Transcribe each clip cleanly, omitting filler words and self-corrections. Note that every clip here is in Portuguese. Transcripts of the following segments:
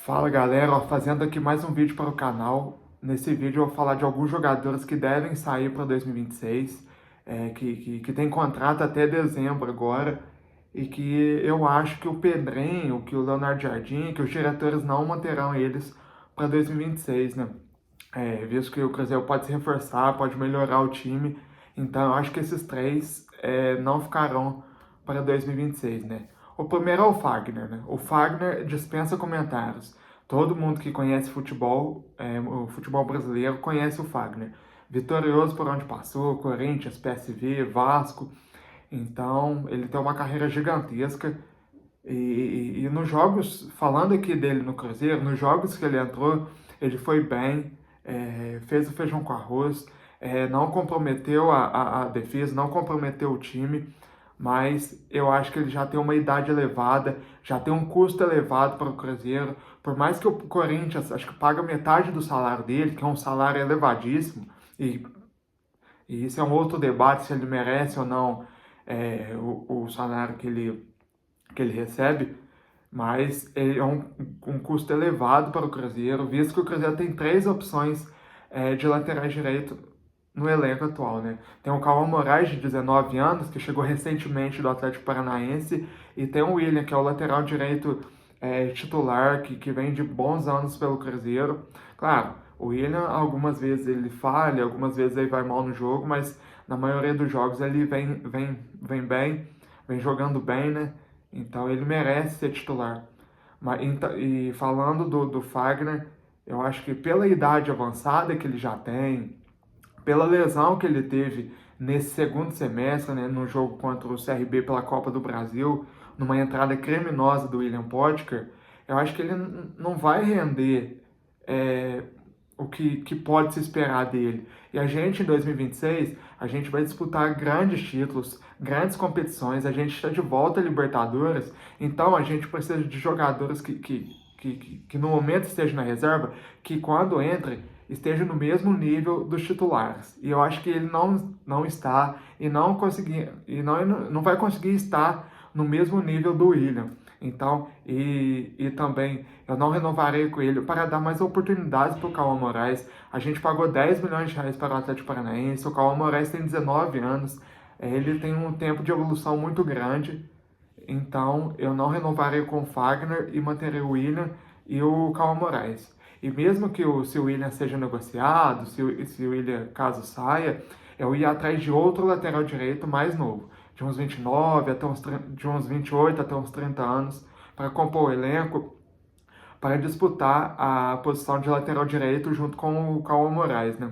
Fala galera, ó, fazendo aqui mais um vídeo para o canal. Nesse vídeo eu vou falar de alguns jogadores que devem sair para 2026, que tem contrato até dezembro agora, e que eu acho que o Pedrinho, que o Leonardo Jardim, que os diretores não manterão eles para 2026, né? Visto que o Cruzeiro pode se reforçar, pode melhorar o time, então eu acho que esses três não ficarão para 2026, né? O primeiro é o Fagner, né? O Fagner dispensa comentários. Todo mundo que conhece futebol, o futebol brasileiro, conhece o Fagner. Vitorioso por onde passou, Corinthians, PSV, Vasco. Então, ele tem uma carreira gigantesca. E nos jogos, falando aqui dele no Cruzeiro, nos jogos que ele entrou, ele foi bem, fez o feijão com arroz, não comprometeu a defesa, não comprometeu o time, mas eu acho que ele já tem uma idade elevada, já tem um custo elevado para o Cruzeiro. Por mais que o Corinthians, acho que paga metade do salário dele, que é um salário elevadíssimo, e, e isso é um outro debate se ele merece ou não o salário que ele recebe, mas é um custo elevado para o Cruzeiro, visto que o Cruzeiro tem três opções de laterais direito no elenco atual, né? Tem o Cauã Moraes, de 19 anos, que chegou recentemente do Atlético Paranaense, e tem o William, que é o lateral direito titular, que vem de bons anos pelo Cruzeiro. Claro, o William, algumas vezes ele falha, algumas vezes ele vai mal no jogo, mas na maioria dos jogos ele vem bem, vem jogando bem, né? Então ele merece ser titular. E falando do Fagner, eu acho que pela idade avançada que ele já tem, pela lesão que ele teve nesse segundo semestre, né, no jogo contra o CRB pela Copa do Brasil, numa entrada criminosa do William Potker, eu acho que ele não vai render o que pode se esperar dele. E a gente, em 2026, a gente vai disputar grandes títulos, grandes competições, a gente está de volta à Libertadores, então a gente precisa de jogadores que no momento estejam na reserva, que quando entre, esteja no mesmo nível dos titulares. E eu acho que ele não está e não vai conseguir estar no mesmo nível do William. Então, e também eu não renovarei com ele para dar mais oportunidades para o Cauã Moraes. A gente pagou 10 milhões de reais para o Atlético Paranaense, o Cauã Moraes tem 19 anos, ele tem um tempo de evolução muito grande. Então, eu não renovarei com o Fagner e manterei o William e o Cauã Moraes. E mesmo que se o William seja negociado, se o William, caso saia, eu ia atrás de outro lateral direito mais novo, de uns 29 até de uns 28 até uns 30 anos, para compor o elenco, para disputar a posição de lateral direito junto com o Cauã Moraes, né?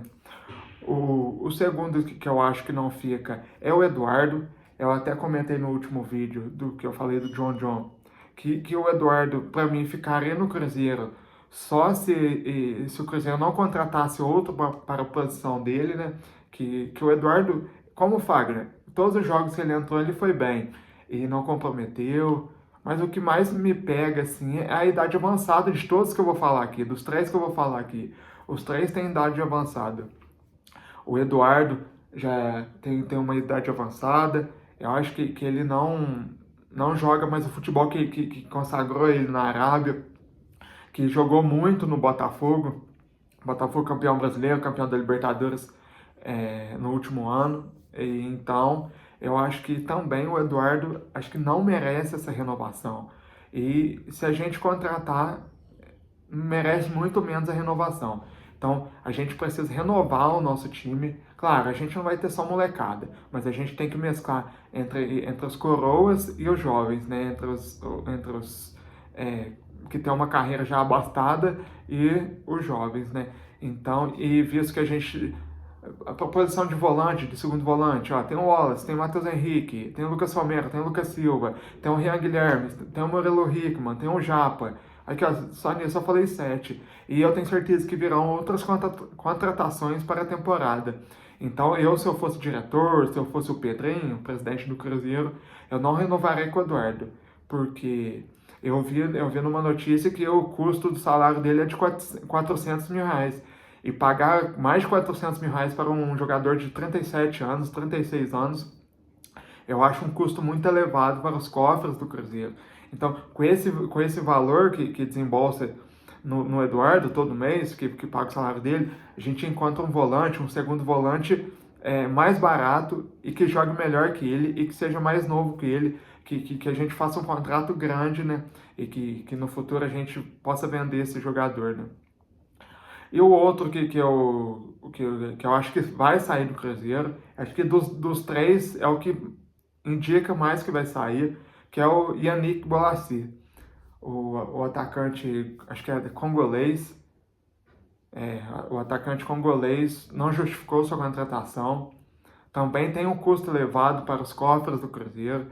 O segundo que eu acho que não fica é o Eduardo. Eu até comentei no último vídeo do que eu falei do John, que o Eduardo, para mim, ficaria no Cruzeiro só se o Cruzeiro não contratasse outro para a posição dele, né? Que o Eduardo, como o Fagner, todos os jogos que ele entrou, ele foi bem e não comprometeu. Mas o que mais me pega, assim, é a idade avançada de todos que eu vou falar aqui, dos três que eu vou falar aqui. Os três têm idade avançada. O Eduardo já tem uma idade avançada. Eu acho que ele não joga mais o futebol que consagrou ele na Arábia, que jogou muito no Botafogo. Botafogo campeão brasileiro, campeão da Libertadores no último ano. E, então, eu acho que também o Eduardo acho que não merece essa renovação. E se a gente contratar, merece muito menos a renovação. Então, a gente precisa renovar o nosso time. Claro, a gente não vai ter só molecada, mas a gente tem que mesclar entre os coroas e os jovens, né? Entre os que tem uma carreira já abastada e os jovens, né? Então, e visto que a posição de volante, de segundo volante, ó, tem o Wallace, tem o Matheus Henrique, tem o Lucas Palmeira, tem o Lucas Silva, tem o Rian Guilherme, tem o Murilo Hickman, tem o Japa. Aqui, ó, só nisso eu falei 7. E eu tenho certeza que virão outras contratações para a temporada. Então, se eu fosse diretor, se eu fosse o Pedrinho, presidente do Cruzeiro, eu não renovaria com o Eduardo. Porque eu vi numa notícia que o custo do salário dele é de 400 mil reais. E pagar mais de 400 mil reais para um jogador de 37 anos, 36 anos, eu acho um custo muito elevado para os cofres do Cruzeiro. Então, com esse valor que desembolsa no Eduardo todo mês, que paga o salário dele, a gente encontra um volante, um segundo volante mais barato e que jogue melhor que ele e que seja mais novo que ele, que a gente faça um contrato grande, né? E que no futuro a gente possa vender esse jogador, né? E o outro que eu acho que vai sair do Cruzeiro, acho que dos três é o que indica mais que vai sair, que é o Yannick Bolasie, o atacante, acho que é congolês, o atacante congolês não justificou sua contratação, também tem um custo elevado para os cofres do Cruzeiro.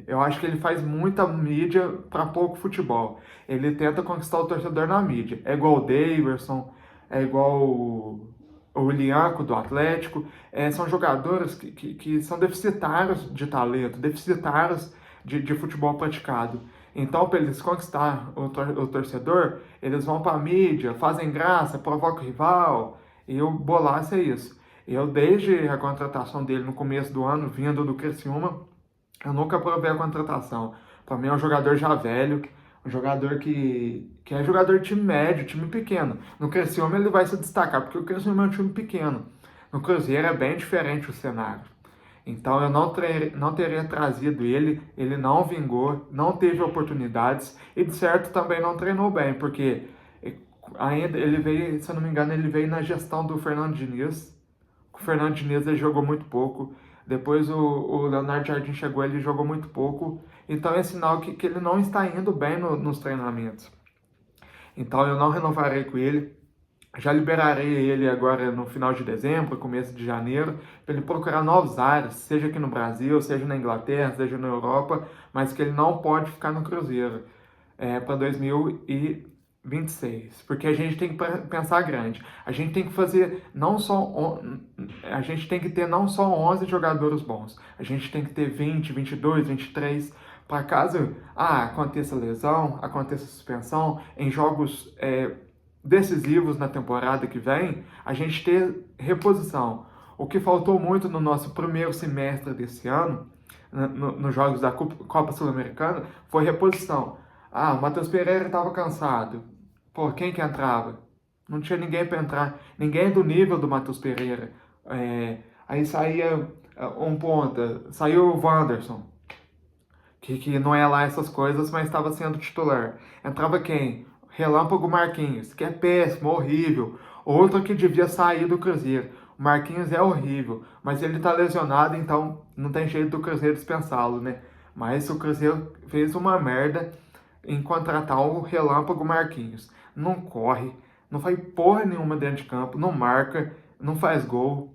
Eu acho que ele faz muita mídia para pouco futebol. Ele tenta conquistar o torcedor na mídia. É igual o Daverson, é igual o Lianco do Atlético. São jogadores que são deficitários de talento, deficitários de futebol praticado. Então, para eles conquistar o torcedor, eles vão para a mídia, fazem graça, provocam o rival. E o Bolasie é isso. Eu, desde a contratação dele no começo do ano, vindo do Criciúma, eu nunca aprovei a contratação. Para mim é um jogador já velho, um jogador que é jogador de time médio, time pequeno. No Criciúma ele vai se destacar, porque o Criciúma é um time pequeno. No Cruzeiro é bem diferente o cenário. Então eu não teria trazido ele não vingou, não teve oportunidades e de certo também não treinou bem, porque ainda ele veio, se eu não me engano, ele veio na gestão do Fernando Diniz. O Fernando Diniz ele jogou muito pouco. Depois o Leonardo Jardim chegou, ele jogou muito pouco. Então é sinal que ele não está indo bem nos treinamentos. Então eu não renovarei com ele. Já liberarei ele agora no final de dezembro, começo de janeiro, para ele procurar novos ares, seja aqui no Brasil, seja na Inglaterra, seja na Europa, mas que ele não pode ficar no Cruzeiro para 2026, porque a gente tem que pensar grande. A gente tem que fazer a gente tem que ter não só 11 jogadores bons, a gente tem que ter 20, 22, 23, para caso aconteça lesão, aconteça suspensão, em jogos decisivos na temporada que vem, a gente ter reposição. O que faltou muito no nosso primeiro semestre desse ano, nos jogos da Copa Sul-Americana, foi reposição. O Matheus Pereira estava cansado. Pô, quem que entrava? Não tinha ninguém para entrar. Ninguém do nível do Matheus Pereira. Aí saía um ponta, saiu o Wanderson, que não é lá essas coisas, mas estava sendo titular. Entrava quem? Relâmpago Marquinhos, que é péssimo, horrível. Outro que devia sair do Cruzeiro. O Marquinhos é horrível, mas ele tá lesionado, então não tem jeito do Cruzeiro dispensá-lo, né? Mas o Cruzeiro fez uma merda em contratar o Relâmpago Marquinhos. Não corre, não faz porra nenhuma dentro de campo, não marca, não faz gol.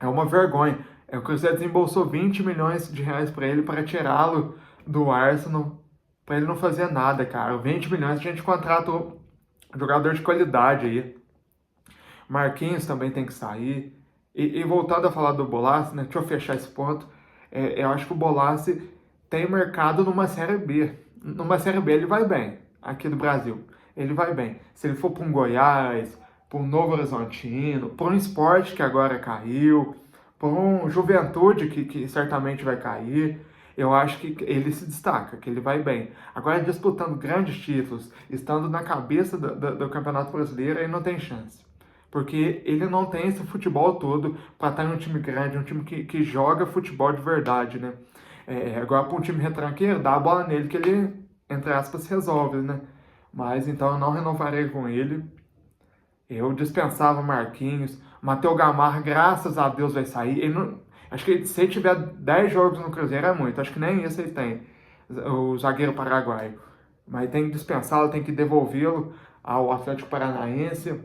É uma vergonha. O Cruzeiro desembolsou 20 milhões de reais para ele para tirá-lo do Arsenal, para ele não fazer nada, cara. 20 milhões a gente contrata um jogador de qualidade aí. Marquinhos também tem que sair. E voltando a falar do Bolasie, né? Deixa eu fechar esse ponto. Eu acho que o Bolasie tem mercado numa Série B. Numa Série B ele vai bem, aqui do Brasil. Ele vai bem. Se ele for para um Goiás, para um Novo Horizontino, para um Sport que agora caiu, para um Juventude que certamente vai cair, eu acho que ele se destaca, que ele vai bem. Agora, disputando grandes títulos, estando na cabeça do Campeonato Brasileiro, ele não tem chance. Porque ele não tem esse futebol todo para estar em um time grande, um time que joga futebol de verdade, né? Agora, para um time retranqueiro, dá a bola nele que ele, entre aspas, resolve, né? Mas, então, eu não renovarei com ele. Eu dispensava Marquinhos. Matheus Gamarra, graças a Deus, vai sair. Acho que se ele tiver 10 jogos no Cruzeiro é muito. Acho que nem isso ele tem, o zagueiro paraguaio. Mas tem que dispensá-lo, tem que devolvê-lo ao Atlético Paranaense.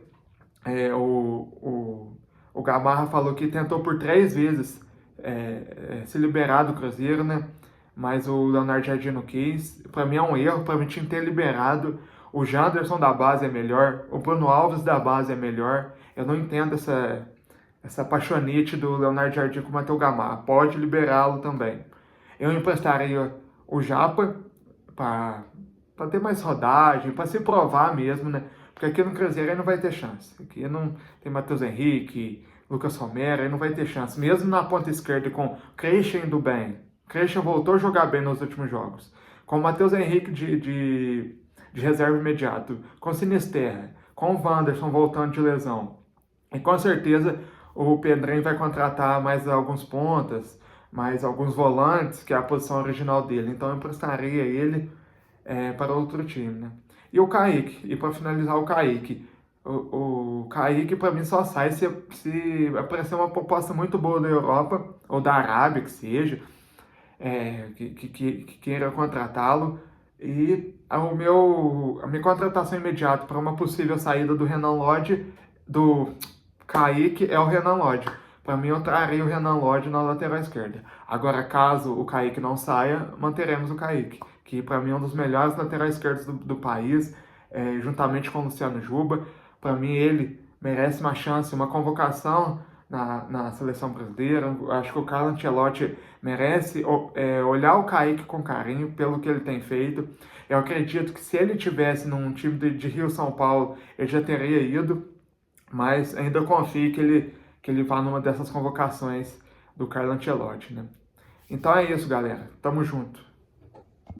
O Gamarra falou que tentou por 3 vezes se liberar do Cruzeiro, né? Mas o Leonardo Jardim não quis. Para mim é um erro, para mim tinha que ter liberado. O Janderson da base é melhor, o Bruno Alves da base é melhor. Eu não entendo essa paixonite do Leonardo Jardim com o Matheus Gamarra. Pode liberá-lo também. Eu emprestaria o Japa para ter mais rodagem, para se provar mesmo, né? Porque aqui no Cruzeiro ele não vai ter chance. Aqui não tem Matheus Henrique, Lucas Romero, ele não vai ter chance. Mesmo na ponta esquerda com Christian indo bem. Christian voltou a jogar bem nos últimos jogos. Com o Matheus Henrique de de reserva imediato, com Sinisterra, com o Wanderson voltando de lesão. E com certeza o Pedrinho vai contratar mais alguns pontas, mais alguns volantes, que é a posição original dele. Então eu emprestaria ele para outro time, né? E o Kaique, e para finalizar o Kaique, o Kaique para mim só sai se aparecer uma proposta muito boa da Europa, ou da Arábia, que seja, que queira contratá-lo. E a minha contratação imediata para uma possível saída do Renan Lodge, do Kaique, é o Renan Lodge. Para mim, eu traria o Renan Lodge na lateral esquerda. Agora, caso o Kaique não saia, manteremos o Kaique, que para mim é um dos melhores laterais esquerdos do país, juntamente com o Luciano Juba. Para mim, ele merece uma chance, uma convocação na seleção brasileira. Acho que o Carlo Ancelotti merece olhar o Kaique com carinho pelo que ele tem feito. Eu acredito que se ele tivesse num time de Rio-São Paulo, ele já teria ido, mas ainda confio que ele vá numa dessas convocações do Carlo Ancelotti, né? Então é isso, galera. Tamo junto.